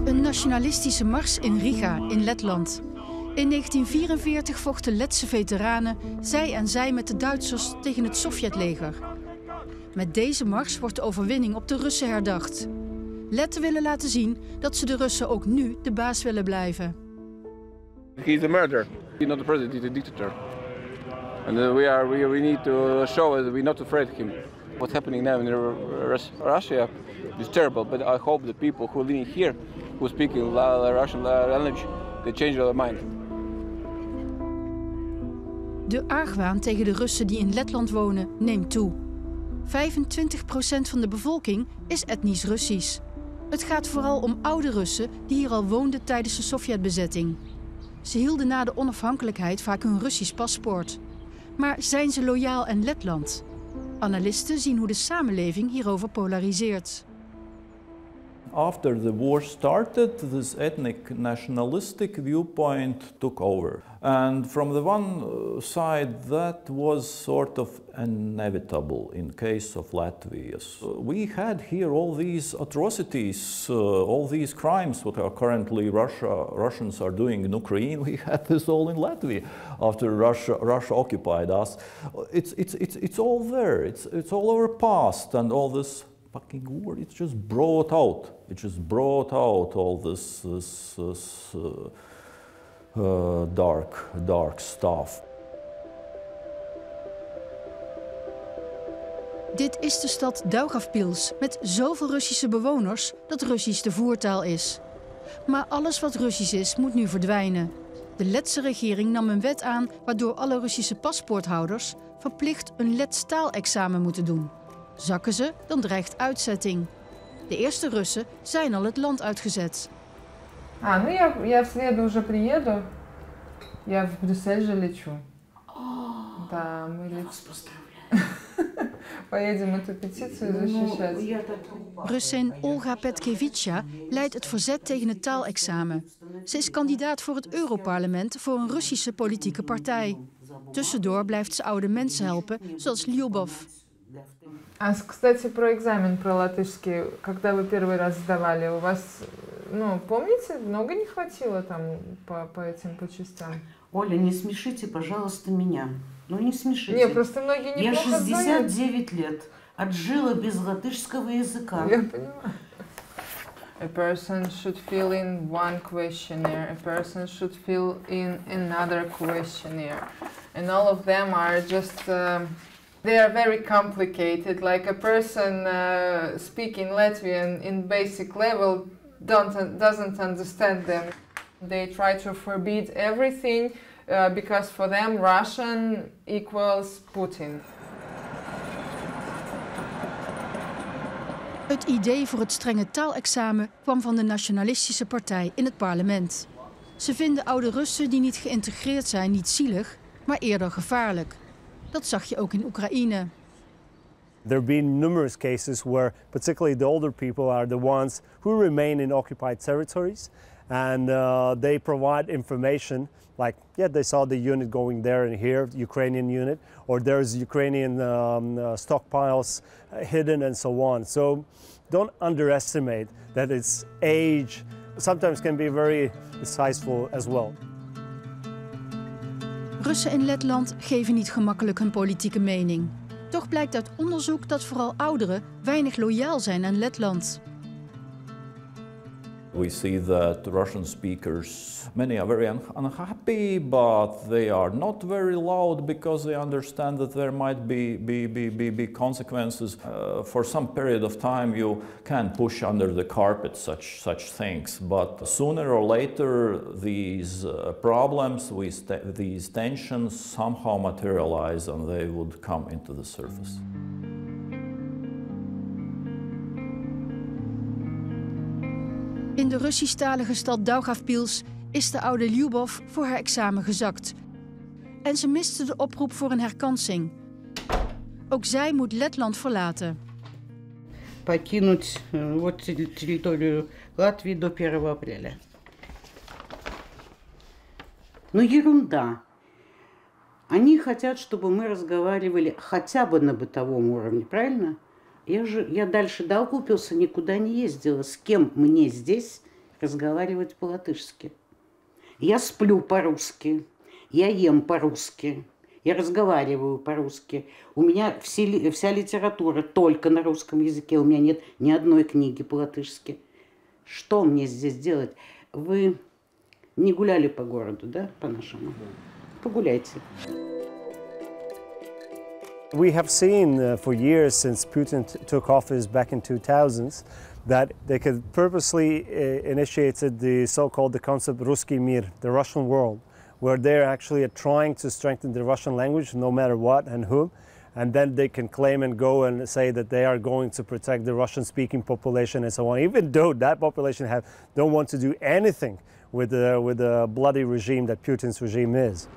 Een nationalistische mars in Riga in Letland. In 1944 vochten Letse veteranen zij aan zij met de Duitsers tegen het Sovjetleger. Met deze mars wordt de overwinning op de Russen herdacht. Letten willen laten zien dat ze de Russen ook nu de baas willen blijven. He is a murderer. He's not a president, he's a dictator. And we need to show that we're not afraid of him. What's happening now in Russia is terrible, but I hope the people who live here, who speak in Russian language, they change their mind. De argwaan tegen de Russen die in Letland wonen neemt toe. 25% van de bevolking is etnisch Russisch. Het gaat vooral om oude Russen die hier al woonden tijdens de Sovjetbezetting. Ze hielden na de onafhankelijkheid vaak hun Russisch paspoort. Maar zijn ze loyaal aan Letland? Analisten zien hoe de samenleving hierover polariseert. After the war started, this ethnic nationalistic viewpoint took over. And from the one side, that was sort of inevitable in case of Latvia. We had here all these atrocities, all these crimes what are currently Russians are doing in Ukraine. We had this all in Latvia after Russia occupied us. It's all there. It's all our past, and all this fucking war. It just brought out. It just brought out all this dark stuff. Dit is de stad Daugavpils met zoveel Russische bewoners dat Russisch de voertaal is. Maar alles wat Russisch is, moet nu verdwijnen. De Letse regering nam een wet aan waardoor alle Russische paspoorthouders verplicht een Lets taalexamen moeten doen. Zakken ze, dan dreigt uitzetting. De eerste Russen zijn al het land uitgezet. Я в среду уже приеду. Я в Брюссель же лечу. Да, мы поедем эту петицию защищать. Russin Olga Petkevitsja leidt het verzet tegen het taalexamen. Ze is kandidaat voor het Europarlement voor een Russische politieke partij. Tussendoor blijft ze oude mensen helpen, zoals Liubov. Кстати, про экзамен про латышский, когда вы первый раз сдавали, у вас, помните, много не хватило там по этим по частям? Оля, не смешите, пожалуйста, меня. Не смешите. Не, просто многие неплохо сдают. Я 69 лет, отжила без латышского языка. Я понимаю. A person should fill in one questionnaire, a person should fill in another questionnaire. And all of them are just... They are very complicated. Like a person speaking Latvian in basic level doesn't understand them. They try to forbid everything because for them Russian equals Putin. Het idee voor het strenge taalexamen kwam van de nationalistische partij in het parlement. Ze vinden oude Russen die niet geïntegreerd zijn niet zielig, maar eerder gevaarlijk. Dat zag je ook in Oekraïne. There have been numerous cases where particularly the older people are the ones who remain in occupied territories, and they provide information like, they saw the unit going there and here, the Ukrainian unit, or there's Ukrainian stockpiles hidden and so on. So don't underestimate that its age sometimes can be very decisive as well. Russen in Letland geven niet gemakkelijk hun politieke mening. Toch blijkt uit onderzoek dat vooral ouderen weinig loyaal zijn aan Letland. We see that Russian speakers, many are very unhappy, but they are not very loud because they understand that there might be consequences. For some period of time you can push under the carpet such things, but sooner or later these problems, these tensions somehow materialize and they would come into the surface. In de Russisch-talige stad Daugavpils is de oude Liubov voor haar examen gezakt. En ze miste de oproep voor een herkansing. Ook zij moet Letland verlaten. Покинуть территорию Латвии до 1 апреля. Ерунда. Они хотят, чтобы мы разговаривали хотя бы на бытовом уровне, правильно? Я дальше до Окупилса никуда не ездила. С кем мне здесь разговаривать по-латышски? Я сплю по-русски, я ем по-русски, я разговариваю по-русски. У меня вся литература только на русском языке, у меня нет ни одной книги по-латышски. Что мне здесь делать? Вы не гуляли по городу, да, по-нашему? Погуляйте. We have seen for years since Putin took office back in 2000s that they could purposely initiated the so-called the concept Ruski Mir, the Russian world, where they're actually trying to strengthen the Russian language no matter what and whom, and then they can claim and go and say that they are going to protect the Russian-speaking population and so on, even though that population don't want to do anything with the bloody regime that Putin's regime is.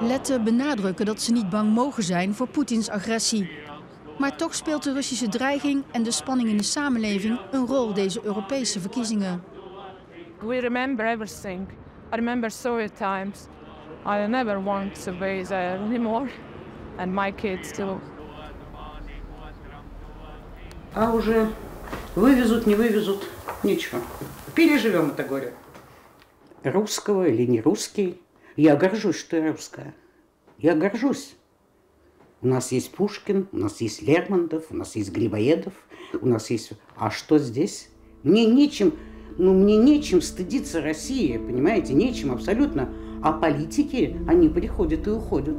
Letten benadrukken dat ze niet bang mogen zijn voor Poetins agressie. Maar toch speelt de Russische dreiging en de spanning in de samenleving een rol deze Europese verkiezingen. We remember everything. I remember Soviet times. I never want to be there anymore. And my kids too. А уже вывезут, не вывезут, ничего. Переживем это горе. Русского или не русский. Я горжусь, что я русская. Я горжусь. У нас есть Пушкин, у нас есть Лермонтов, у нас есть Грибоедов, у нас есть... А что здесь? Мне нечем стыдиться России, понимаете? Нечем абсолютно. А политики, они приходят и уходят.